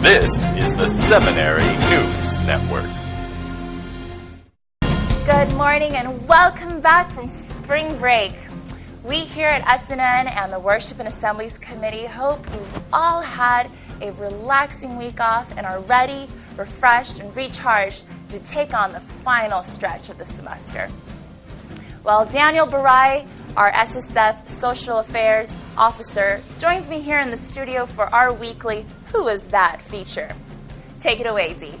This is the Seminary News Network. Good morning and welcome back from spring break. We here at SNN and the Worship and Assemblies Committee hope you've all had a relaxing week off and are ready, refreshed, and recharged to take on the final stretch of the semester. Well, Daniel Barai, our SSF Social Affairs Officer, joins me here in the studio for our weekly Who Is That feature. Take it away, Dee.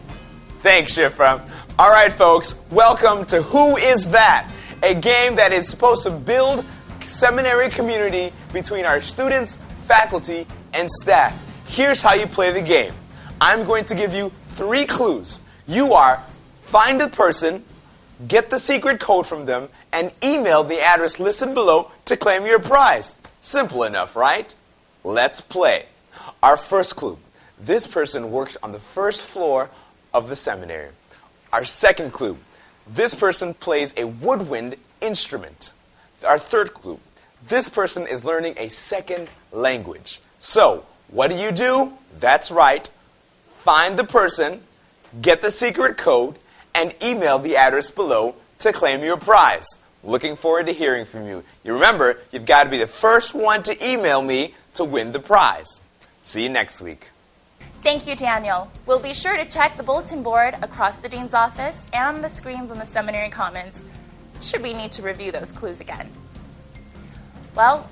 Thanks, Shifra. All right, folks, welcome to Who Is That, a game that is supposed to build seminary community between our students, faculty, and staff. Here's how you play the game. I'm going to give you 3 clues. You are find the person, get the secret code from them, and email the address listed below to claim your prize. Simple enough, right? Let's play. Our first clue. This person works on the first floor of the seminary. Our second clue. This person plays a woodwind instrument. Our third clue. This person is learning a second language. So, what do? That's right. Find the person, get the secret code, and email the address below to claim your prize. Looking forward to hearing from you. You remember, you've got to be the first one to email me to win the prize. See you next week. Thank you, Daniel. We'll be sure to check the bulletin board across the Dean's office and the screens on the Seminary Commons, should we need to review those clues again. Well,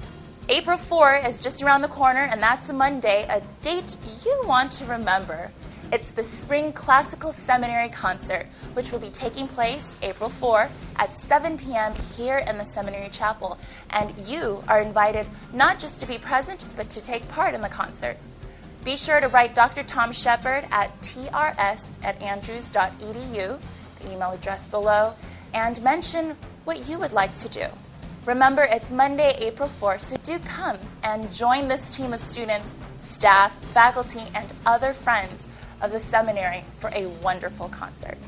April 4 is just around the corner, and that's a Monday, a date you want to remember. It's the Spring Classical Seminary Concert, which will be taking place April 4 at 7 p.m. here in the Seminary Chapel. And you are invited not just to be present, but to take part in the concert. Be sure to write Dr. Tom Shepard at trs@andrews.edu, the email address below, and mention what you would like to do. Remember, it's Monday, April 4th, so do come and join this team of students, staff, faculty, and other friends of the seminary for a wonderful concert.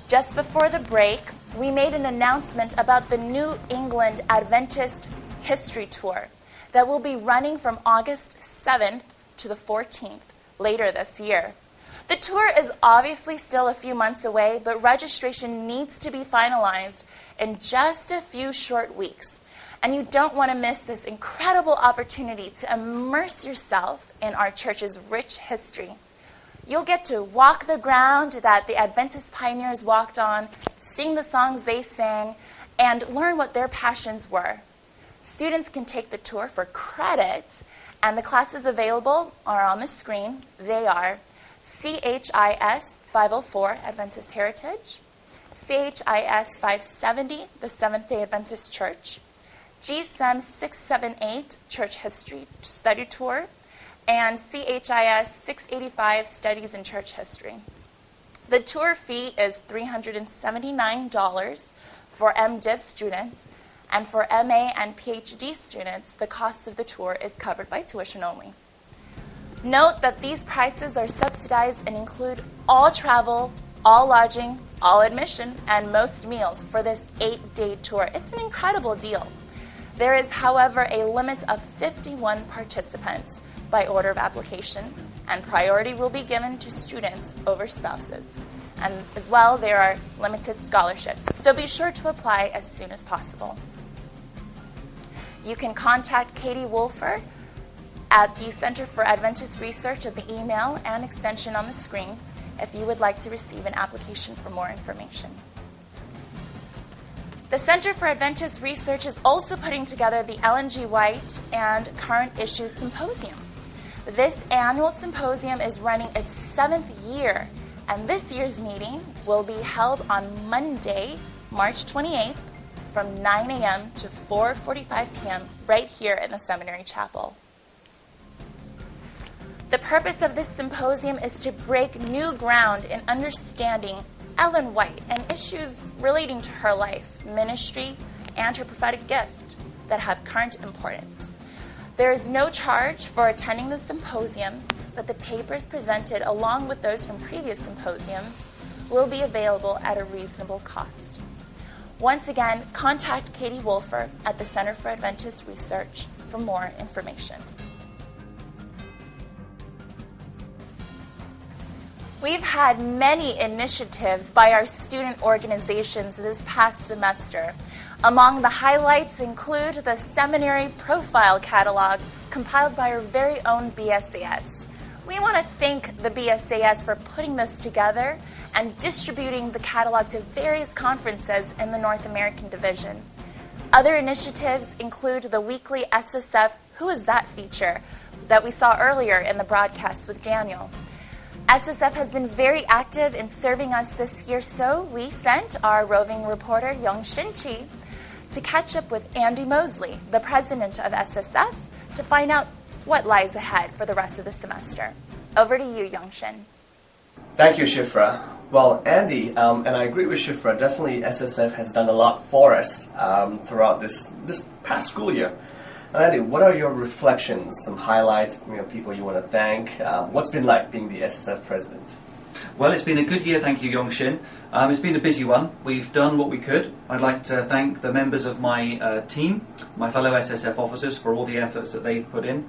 Just before the break, we made an announcement about the New England Adventist History Tour that will be running from August 7th to the 14th later this year. The tour is obviously still a few months away, but registration needs to be finalized in just a few short weeks. And you don't want to miss this incredible opportunity to immerse yourself in our church's rich history. You'll get to walk the ground that the Adventist pioneers walked on, sing the songs they sang, and learn what their passions were. Students can take the tour for credit, and the classes available are on the screen. They are CHIS 504, Adventist Heritage, CHIS 570, the Seventh-day Adventist Church, GSEM 678, Church History Study Tour, and CHIS 685, Studies in Church History. The tour fee is $379 for MDiv students, and for MA and PhD students, the cost of the tour is covered by tuition only. Note that these prices are subsidized and include all travel, all lodging, all admission, and most meals for this 8-day tour. It's an incredible deal. There is, however, a limit of 51 participants by order of application, and priority will be given to students over spouses. And as well, there are limited scholarships, so be sure to apply as soon as possible. You can contact Katy Wolfer at the Center for Adventist Research at the email and extension on the screen if you would like to receive an application for more information. The Center for Adventist Research is also putting together the Ellen G. White and Current Issues Symposium. This annual symposium is running its 7th year, and this year's meeting will be held on Monday, March 28th, from 9 a.m. to 4:45 p.m. right here in the Seminary Chapel. The purpose of this symposium is to break new ground in understanding Ellen White and issues relating to her life, ministry, and her prophetic gift that have current importance. There is no charge for attending the symposium, but the papers presented along with those from previous symposiums will be available at a reasonable cost. Once again, contact Katy Wolfer at the Center for Adventist Research for more information. We've had many initiatives by our student organizations this past semester. Among the highlights include the Seminary Profile Catalog compiled by our very own BSAS. We want to thank the BSAS for putting this together and distributing the catalog to various conferences in the North American Division. Other initiatives include the weekly SSF Who Is That feature that we saw earlier in the broadcast with Daniel. SSF has been very active in serving us this year, so we sent our roving reporter, Young Shin-chi, to catch up with Andy Moseley, the president of SSF, to find out what lies ahead for the rest of the semester. Over to you, Young Shin. Thank you, Shifra. Well, Andy, and I agree with Shifra, definitely SSF has done a lot for us throughout this past school year. Andy, what are your reflections, some highlights, people you want to thank? What's been like being the SSF president? Well, it's been a good year, thank you, Yongshin. It's been a busy one. We've done what we could. I'd like to thank the members of my team, my fellow SSF officers, for all the efforts that they've put in.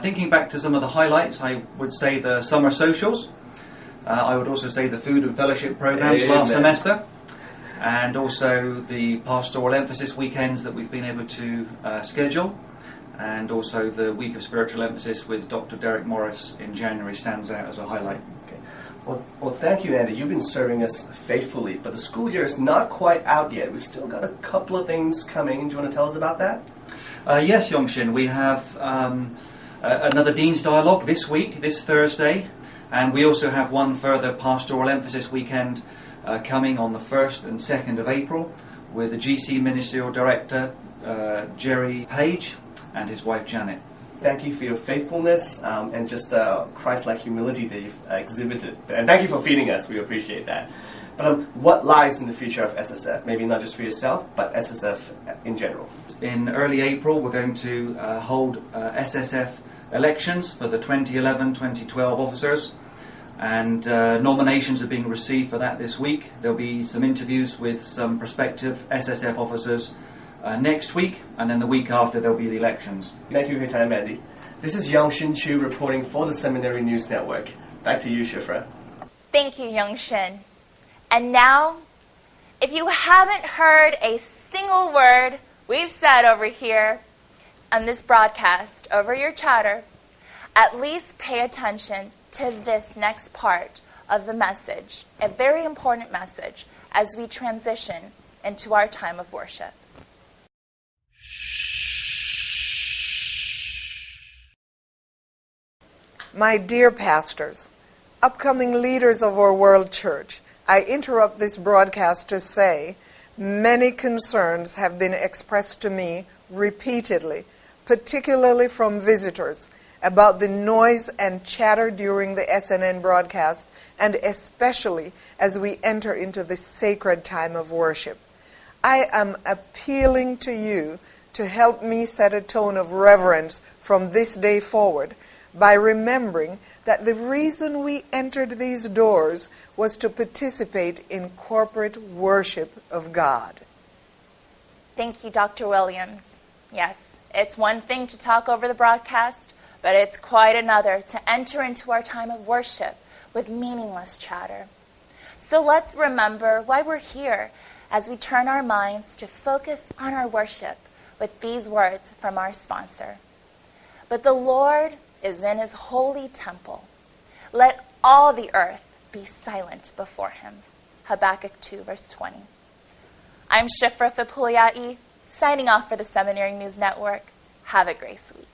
Thinking back to some of the highlights, I would say the summer socials. I would also say the food and fellowship programs last semester. And also the pastoral emphasis weekends that we've been able to schedule. And also the week of spiritual emphasis with Dr. Derek Morris in January stands out as a highlight. Okay. Well, thank you, Andy. You've been serving us faithfully, but the school year is not quite out yet. We've still got a couple of things coming. Do you want to tell us about that? Yes, Yongshin. We have another Dean's Dialogue this week, this Thursday. And we also have one further pastoral emphasis weekend coming on the 1st and 2nd of April with the GC Ministerial Director, Jerry Page, and his wife, Janet. Thank you for your faithfulness and just Christ-like humility that you've exhibited. And thank you for feeding us. We appreciate that. But what lies in the future of SSF? Maybe not just for yourself, but SSF in general. In early April, we're going to hold SSF Elections for the 2011-2012 officers. And nominations are being received for that this week. There'll be some interviews with some prospective SSF officers next week, and then the week after there'll be the elections. Thank you for your time, Andy. This is Young Shin Chu reporting for the Seminary News Network. Back to you, Shifra. Thank you, Young Shin. And now, if you haven't heard a single word we've said over here on this broadcast, over your chatter, at least pay attention to this next part of the message, a very important message as we transition into our time of worship. My dear pastors, upcoming leaders of our world church, I interrupt this broadcast to say many concerns have been expressed to me repeatedly, particularly from visitors, about the noise and chatter during the SNN broadcast, and especially as we enter into this sacred time of worship. I am appealing to you to help me set a tone of reverence from this day forward by remembering that the reason we entered these doors was to participate in corporate worship of God. Thank you, Dr. Williams. Yes, it's one thing to talk over the broadcast, but it's quite another to enter into our time of worship with meaningless chatter. So let's remember why we're here as we turn our minds to focus on our worship with these words from our sponsor. But the Lord is in his holy temple. Let all the earth be silent before him. Habakkuk 2, verse 20. I'm Shifra Fipuliai, signing off for the Seminary News Network. Have a grace week.